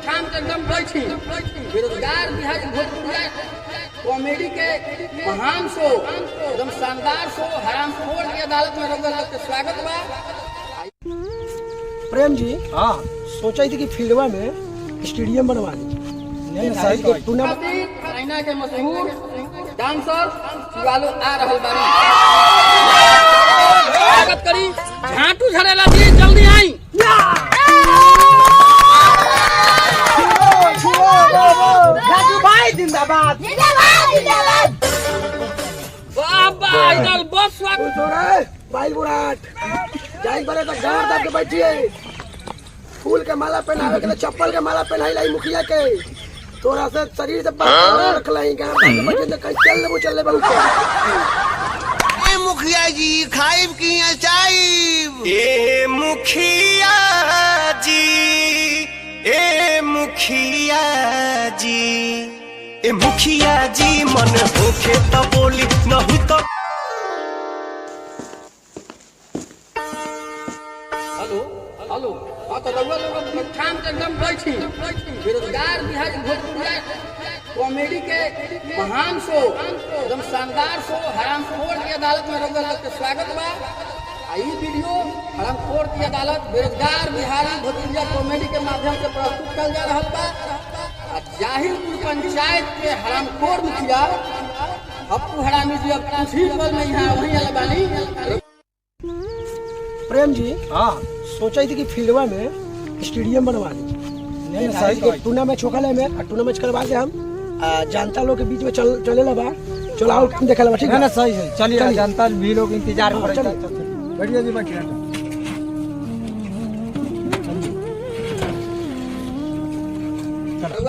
ठाम के एकदम बैठी बेरोजगार बिहार भोजपुरिया कॉमेडी के महान शो एकदम शानदार शो हरामखोर की अदालत में रउआ लोग के स्वागत बा। प्रेम जी हाँ सोचा थी कि फील्डवा में स्टेडियम बनवा दी चाइना के मशहूर डांसर चुवालो आ रहल बानी। स्वागत करी झाटू झरेला जी जल्दी आई। राजू भाई जिंदाबाद बाबा इधर बस स्वागत भाई बुराट जाई बड़े तक गाड़ दब के बैठिए फूल के माला पहनावे के चप्पल के माला पहनाई लाई मुखिया के तोरा से शरीर से रख लाई गाड़ दब के बैठे कहीं चल ले बहुत ए मुखिया जी खाइब की चाइब ए मुखिया जी ए मुखिया जी ए मुखिया जी मन होखे तो बोली नहीं तो। हेलो हेलो हाँ तो रउआ लोग ठाम के एकदम बैठी बेरोजगार बिहार भोजपुरिया कॉमेडी के महान शो एकदम शानदार शो हरामखोर की अदालत में रउआ लोग के स्वागत बा। ई वीडियो हरामखोर की अदालत बेरोजगार बिहारी भोजपुरिया कॉमेडी के माध्यम से प्रस्तुत कल जा रहा बा। जाहिरपुर पंचायत के हरामखोर मुखिया हप्पू हरामी जी अब कुछ ही पल में यहाँ वहीं आने वाली। प्रेम जी हाँ सोचा थी कि फील्डवा में स्टेडियम बनवा दी टूर्नामेंट छोकले में टूर्नामेंट करवा के हम जनता लोग के बीच में चले लबा चलाओ देखा लबा ठीक है ना सही है चलिए जनता भी लोग इंतजार कर रहे हैं बैठिए जी बैठिए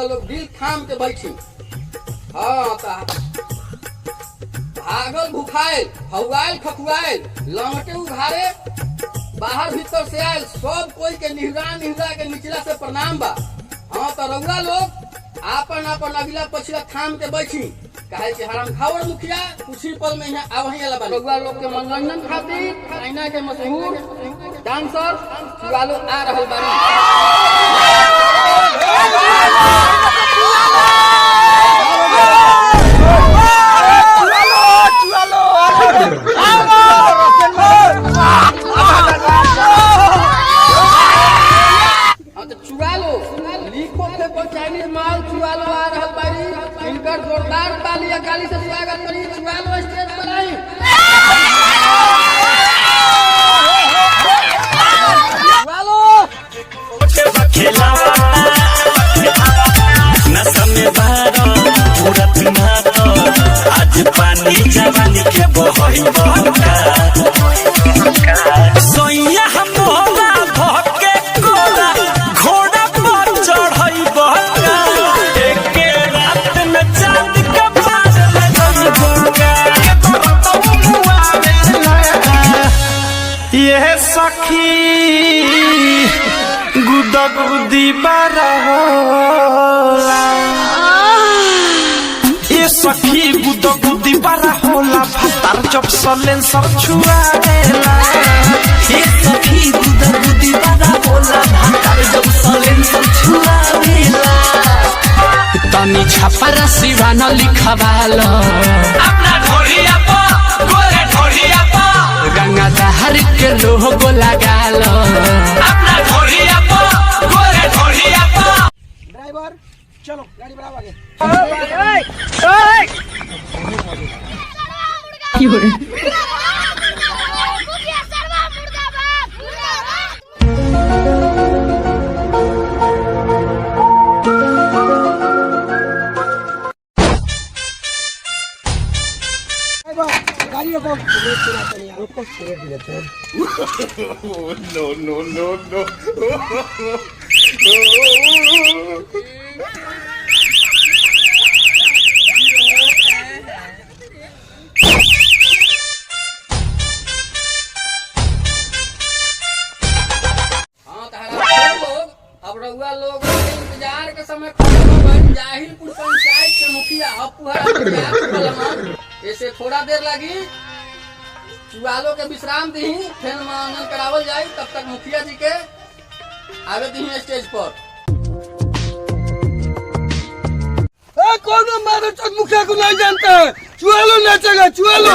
लोग दिल थाम के बैठी हाँ भागल भुखायल हवायल खखुआयल लंगटे उघारे बाहर भीतर से आयल सब कोई के निहरा के निचला से प्रणाम बा। हाँ तो रउआ लोग आपन आपन अगला पछिला थाम के बैठी कहे कि हरामखोर मुखिया कुछ ही पल में यहाँ वहीं आला बा। रउआ लोग के मनोरंजन खातिर चाइना के मशहूर डांसर चुवालो आ रहल बानी। चाइनीज माल चुवालो आ रहल बाड़ी इनकर जोरदार ताली या गाली से स्वागत करी। चुवालो स्टेज पर आई। चुवालो खेलावा नशा में बारो पूरा पिनारो आज पानी जवानी के बहई बहका सोइया हम होला भके कोला घोड़ा पर चढ़ई बहका एक रात में चांद के पार लगई बहका ये सखी गुदगुदी बारा होला ये सखी गुदगुदी बारा होला भातार जब सलेन सब छुआवेला ये सखी गुदगुदी बारा होला भातार जब सलेन सब छुआवेला तनी छापरा सिवा न लिखवालो अपना ढोलिया पर गोरे ढोलिया पर गंगा दहर के लोगो लगालो अपना ढोलिया पर गोरे ढोलिया पर। ड्राइवर चलो गाड़ी बढ़ाओ आगे की हो रे गाड़ी रोको No. अब रउआ लोग इंतजार के समय जाहिलपुर पंचायत के मुखिया हप्पू हरामी ऐसे थोड़ा देर लगी चुवालो के विश्राम दी फिर मनोरंजन करावल जाये तब तक मुखिया जी के आवे दी स्टेज पर। कौन मारो चल मुखिया को नहीं जानता है। चुहा लो नाचेगा, चुहा लो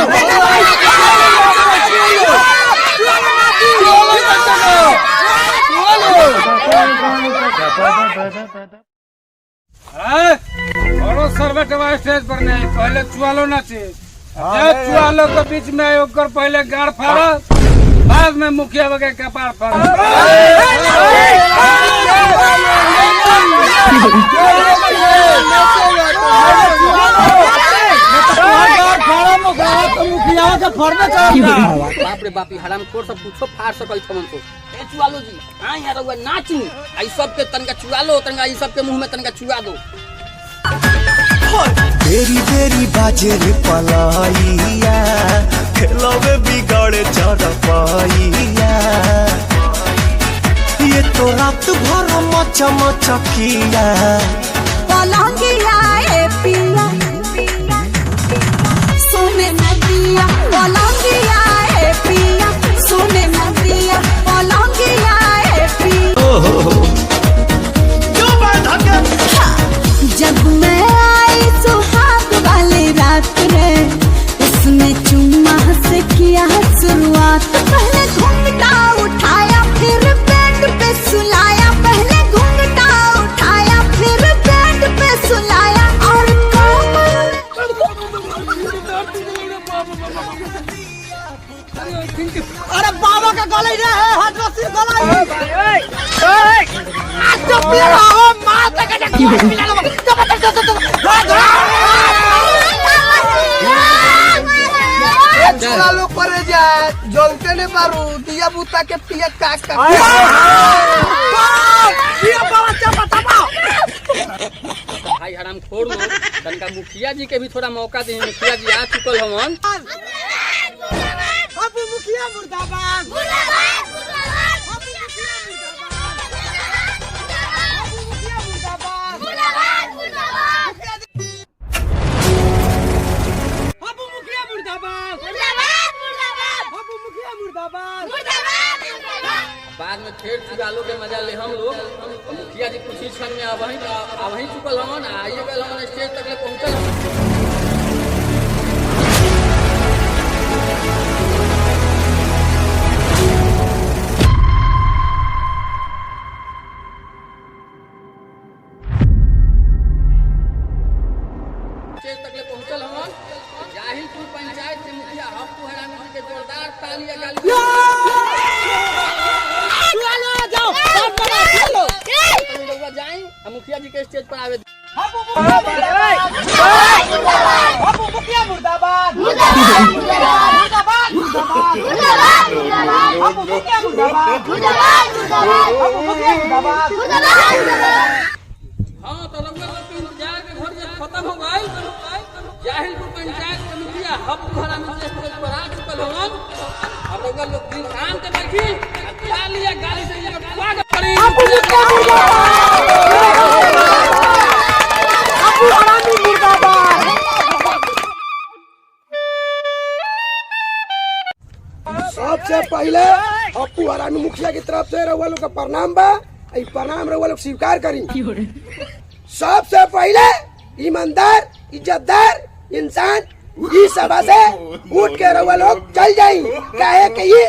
सर्वेटवा स्टेज पर नहीं, पहले चुहालो नाचे। चुहालो के बीच में ओकर पहले गाड़ फाड़ा, बाद में मुखिया वगैरह कपार फाड़ा। बाप रे बाप, हराम खोर सब कुछो फाड़ सकल छमन तो। ए चुआलो जी, हां यार रउआ नाची, आई सब के तनका चुआलो, तनका ई सब के मुंह में तनका चुआ दो। बेरी बेरी बाजे रे पलाइया, खेलवे बिगड़े चरपाइया। ये तो रात भर मचा मचा किया, पलंगिया ए पिया सोने नदिया, पलंगिया ए पिया सोने नदिया, पलंगिया ए पिया। क्यों बाधा के जब मैं आई सुहाग वाली रात रे, उसने चुम्मा से किया शुरुआत। पहले घूंघटा उठाया, फिर बेड पे सुलाया, पहले घूंघटा उठाया, फिर बेड पे सुलाया। और अरे बाबा का गले रे है, हाथ रस्सी गला है। चलो परे जा, जलते ने मारू दिया बुता के पिया काट काट। भाई हराम खोर लो, तनका मुखिया जी के भी थोड़ा मौका दे। मुखिया जी आ चुकल हवन। अबू मुखिया मुर्दाबाद, मुर्दाबाद, मुर्दाबाद। अबू मुखिया मुर्दाबाद, मुर्दाबाद, मुर्दाबाद। अबू मुखिया मुर्दाबाद, मुर्दाबाद, मुर्दाबाद। अबू मुखिया मुर्दाबाद, मुर्दाबाद, मुर्दाबाद। बाद में फिर चुगालो के मजा ले हम लोग। मुखिया जी कुछ ही क्षण में अब वहीं चुकल हवन, आइए गए हवन, स्टेज तक ले पहुंचल हवन। जाहिलपुर पंचायत के मुखिया हप्पू हरामी जी के जोरदार तालियां गाली। जाए मुखिया जी के स्टेज पर आवे। हाँ तो इंतजार के घर खत्म हो गए। जाहिलपुर पंचायत के मुखिया हप्पू हरामी जी स्टेज पर आ चुकल हवन। अब लोग दिन शाम के देखी तालियां गाली से स्वागत करी। सबसे पहले अप्पू हरामी मुखिया की तरफ से रउआ लोग का प्रणाम बा। ई प्रणाम रउआ लोग स्वीकार करी। सबसे पहले ईमानदार इज्जतदार इंसान ई सभा से उठ के रउआ लोग चल जाई, काहे कि ये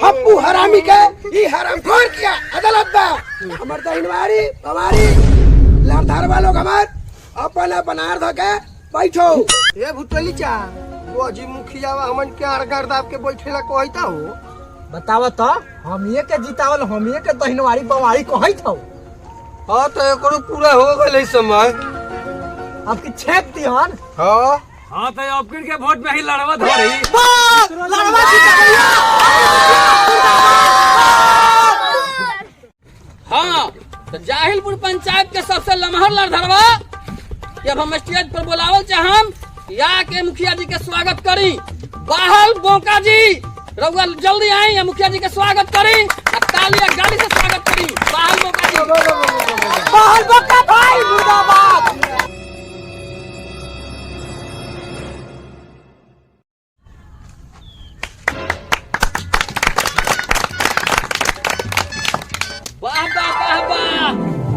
हप्पू हरामी के ई हरामखोर किया अदालत बा। हमर दहिनवारी हमारी लड़धार वालों हमार अपन अपन आर धके बैठो। ये भुटली चा वो जी मुखिया हमन के आरगार दाब के बैठेला कहता हो। बतावा तो हम ये के जीतावल, हम ये के दहिनवारी बवारी कहत हो। हां तो एकरो पूरा हो गइल समय। आपकी छेक दिहन। हां हाँ तो अब के वोट में ही लड़वा धोरी। लड़वा हाँ तो जाहिलपुर पंचायत के सबसे लमहर लड़धरवा जब हम स्टेज पर बुलावल चाहम या के मुखिया जी के स्वागत करी। बाहल बोका जी रउआ जल्दी आई या मुखिया जी के स्वागत करी। तालियां गाली से स्वागत करी। बाहल बोका जी, बाहल बोका भाई मुर्दाबाद। वाह वाह वाह वाह।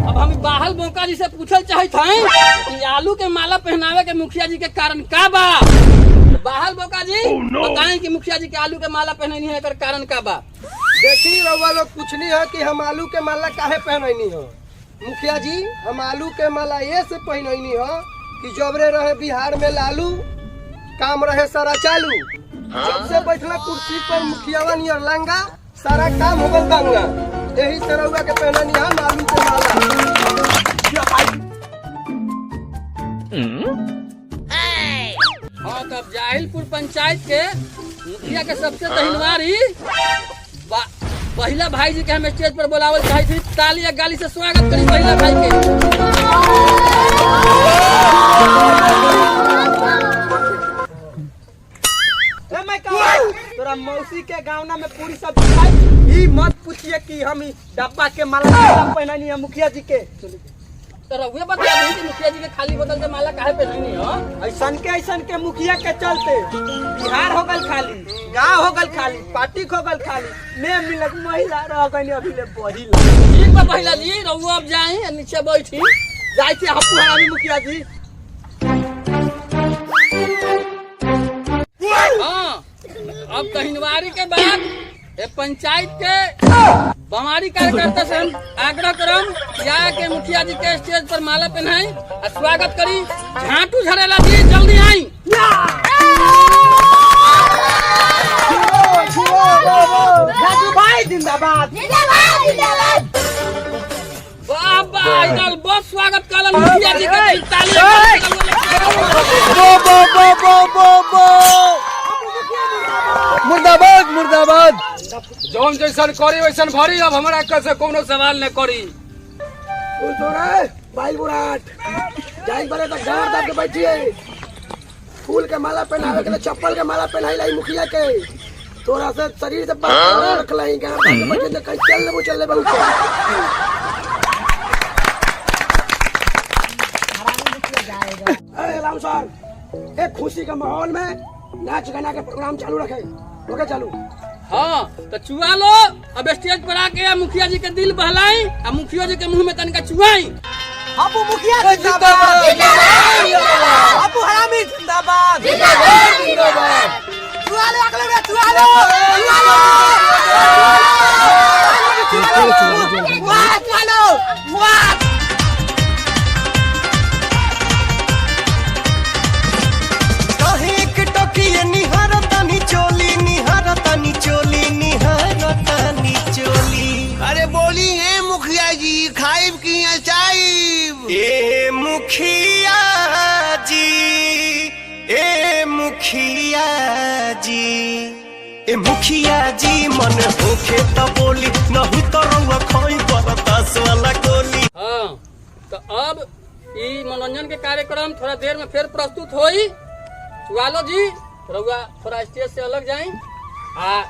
अब हम बाहल बहाल मौका जी से पूछल चाहत हैं कि आलू के माला पहनावे के मुखिया जी के कारण का बा। बहाल मौका जी बताएं कि मुखिया जी के आलू के माला पहननी है एकर कारण का बा। देखी रउआ लोग पूछनी है कि हम आलू के माला काहे पहननी है। मुखिया जी हम आलू के माला ये से पहननी है कि जबरे रहे बिहार में लालू काम रहे सारा चालू। जब से बैठला कुर्सी पर मुखियावा नियर लांगा सारा काम हो गल बांगा। यही से रउआ के पहननी है आलू के माला। हाँ तब जाहिलपुर पंचायत के मुखिया के सबसे दहिनवारी पहिला भाई जी के हम स्टेज पर बुलावल चाहे थी। ताली या गाली से स्वागत करी पहिला भाई के। तोरा मौसी के गाँव में पूरी सब ई मत पूछिए कि हम डब्बा के माला पहननी है मुखिया जी के। तो रउए बता दी कि मुखिया जी के खाली बोतल के माला काहे पहननी हो। ऐसन के मुखिया के चलते बिहार हो गल खाली, गाँव हो गल खाली, पार्टी हो गल खाली, मैं मिलक महिला रह गई अभी ले बहिला। ठीक बा पहिला जी रउआ अब जाए नीचे बैठी जाए थे हप्पू हरामी मुखिया जी। हाँ अब दहिनवारी के बाद ये पंचायत के बमारी कार्यकर्ता से हम आग्रह करम के मुखिया जी के स्टेज पर माला पहनाई और स्वागत करी। झाटू झरेला जी जल्दी आई। भाई जिंदाबाद। वाह वाह इधर बहुत स्वागत कलन मुखिया जी के ताली। मुर्दाबाद मुर्दाबाद। जौन जैसन करी वैसन भरी। अब हमारा कैसे कोनो सवाल न करी। भाई बुराट जाई बड़े तक गाड़ दाब के बैठिए। फूल के माला पहनावे के लिए चप्पल के माला पहनाई लाई मुखिया के। तोरा से शरीर से बाहर रख लाई गाड़ दाब के बैठे तो कहीं चल ले बहुत। अरे राम सर एक खुशी के माहौल में नाच गाना के प्रोग्राम चालू रखे। ओके चालू। हाँ तो चुआ लो अब स्टेज पर आके मुखिया जी के दिल बहलाई और मुखिया जी के मुंह में तनिका चुआई। अबू मुखिया जिंदाबाद। अबू हरामी जिंदाबाद। चुआ लो अगले में चुआ लो। चुआ लो वाह। अरे बोली है मुखिया जी खाइब की चाइब। ए मुखिया जी ए मुखिया जी ए मुखिया जी मन होखे तो बोली नहीं तो रउआ खोई बरदास वाला गोली। हाँ तो अब ई मनोरंजन के कार्यक्रम थोड़ा देर में फिर प्रस्तुत होई। चुआलो जी रउआ थोड़ा स्टेज से अलग जाए आ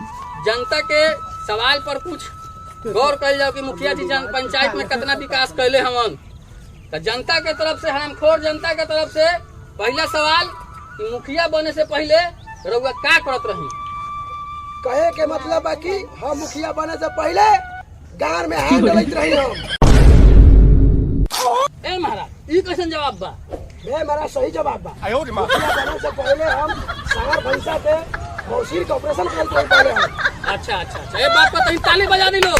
जनता के सवाल पर कुछ गौर कर जाओ कि मुखिया जी पंचायत में कितना विकास कैले हमन। तो जनता के तरफ से हरामखोर जनता के तरफ से पहला सवाल कि मुखिया बने से पहले रउआ का करत रही। कहे के मतलब है कि हम मुखिया बने से पहले गांव में हाथ डलत रही हम। ए महाराज ई कैसन जवाब बा। मैं मेरा सही जवाब बा। मुखिया बने से पहले हम सार भैंसा पे मौसीर का ऑपरेशन करते पहले हम। अच्छा अच्छा अच्छा ये बात पर ताली बजा दी लोग।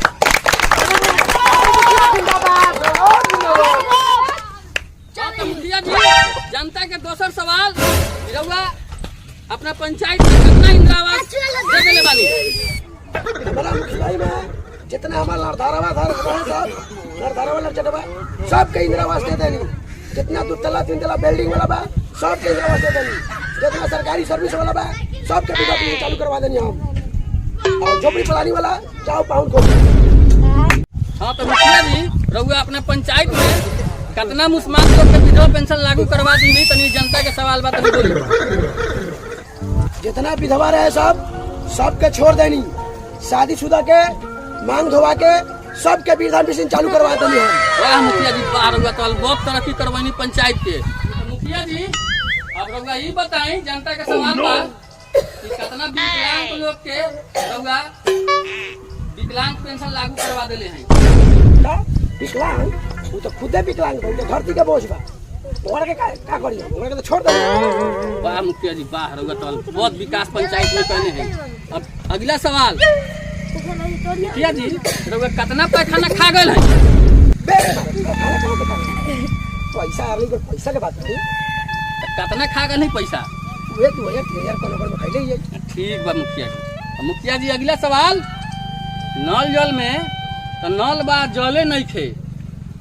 तो मुखिया जी जनता के दोसर सवाल रउआ अपना पंचायत में कितना इंदिरा आवास दे देले बानी। हमारा मुखिया में जितना हमारा लड़धारावा था सब लड़धारावा लड़चटवा सबके इंदिरा आवास दे देनी। जितना 2 तला 3 तला बिल्डिंग वाला बा सबके इंदिरा आवास दे देनी। जितना सरकारी सर्विस वाला बा सबके बिजली बिल चालू करवा देनी हम। और झोपड़ी पलानी वाला जाओ पाउंड को। हाँ तो मुखिया जी रउआ अपना पंचायत में कितना मुस्मान लोग के विधवा पेंशन लागू करवा दी नहीं तनी जनता के सवाल बात बोली। जितना विधवा रहे सबके छोड़ देनी। शादीशुदा के मांग धोवा के सबके वृद्धा पेंशन चालू करवा देनी हम। वाह मुखिया जी बाहर रउआ तो बहुत तरक्की करवानी पंचायत के। तो मुखिया जी अब रउआ ये बताई जनता के सवाल बा कि कितना विकलांग लोग के रउआ विकलांग पेंशन लागू करवा देले हैं। विकलांग वो तो खुदे विकलांग बा, वो तो धरती के बोझ बा। ओकरा के का करी हम? ओकरा के तो छोड़ दे। वाह मुखिया जी वाह, रउआ तो बहुत विकास पंचायत में करने हैं। अब अगला सवाल मुखिया जी, रउआ कितना पैखाना खा गए हैं? पैसा आ रही, पैसा के बात नहीं। कितना खा गए नहीं पैसा? वे तो 1000 को नंबर में खाई ले। ठीक बा मुखिया जी। मुखिया जी अगला सवाल, नल जल में तो नल बा जले नहीं थे।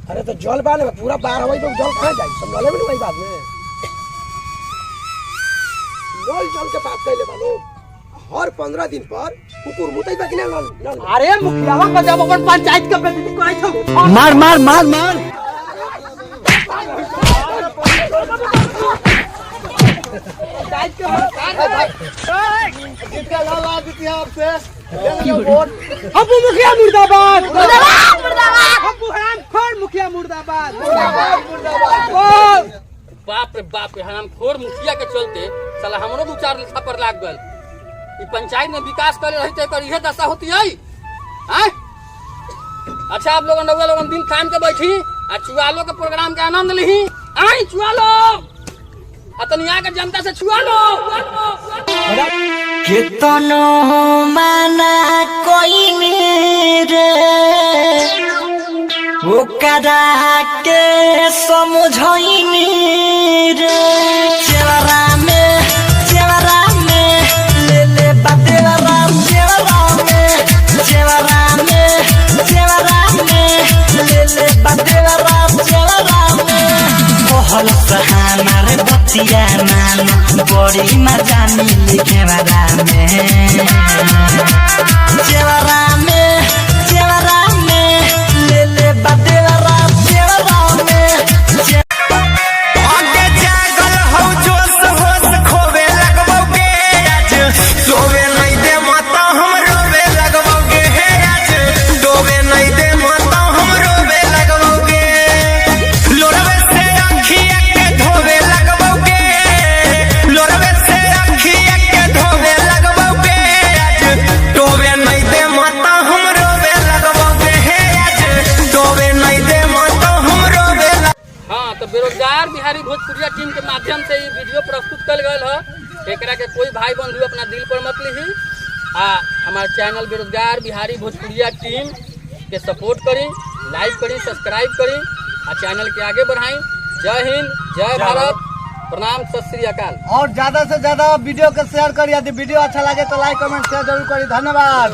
अरे तो जल बा ना, पूरा बार हवाई तो जल कहाँ जाए? सब नले में नहीं बात में। नल जल के बात कैले बा लोग। हर 15 दिन पर कुकुर मुतई बा कि ना नल? अरे मुखियावा को जब अपन पंचायत के प्रतिनिधि करे छो, मार मार मार मार। अबू मुखिया मुर्दाबाद, अबू हरामखोर मुखिया मुर्दाबाद। बाप रे बाप रे, हरामखोर मुखिया के चलते साला हमरो दो चार थप्पड़ लाग गल। ई पंचायत में विकास करे रही तो एकर इहे दशा होती है। हैं? अच्छा आप लोगन दिन खान के बैठी आ चुआलो के प्रोग्राम के आनंद ली। आई चुआलो अतनिया के जनता से चुआलो। केतनो माना कोई मेरे ओकरा के समझइनी रे। चेवरा में ले ले बदेवरा, चेवरा में ले ले बदेवरा, चेवरा में कहल हमारे बतिया मान बड़ी मजा मिली घेवरा में। चेवरा में ले ले बदेवरा, चेवरा में। आगे जागल हो जोश होश खोवे लगबोगे आज, सोवे नहीं दे माता हम रोवे लगबोगे आज, डोवे नहीं दे माता हम रोवे लगबोगे। लोरवे से अखिया के धोवे लगबोगे, लोरवे से अखिया के धोवे लगबोगे आज, डोवे नहीं दे माता हम रोवे लगबोगे आज, डोवे नहीं दे माता हम रोवे। हाँ तो बेरोजगार बिहारी भोजपुरिया टीम के माध्यम से ये वीडियो प्रस्तुत कल गए है। एकरा के कोई भाई बंधु अपना दिल पर मत लीही। हमारे चैनल बेरोजगार बिहारी भोजपुरिया टीम के सपोर्ट करी, लाइक करी, सब्सक्राइब करी और चैनल के आगे बढ़ाई। जय हिंद, जय भारत, प्रणाम, सत श्री अकाल। और ज्यादा से ज्यादा वीडियो को शेयर करिए। यदि वीडियो अच्छा लगे तो लाइक कमेंट शेयर जरूर करिए। धन्यवाद।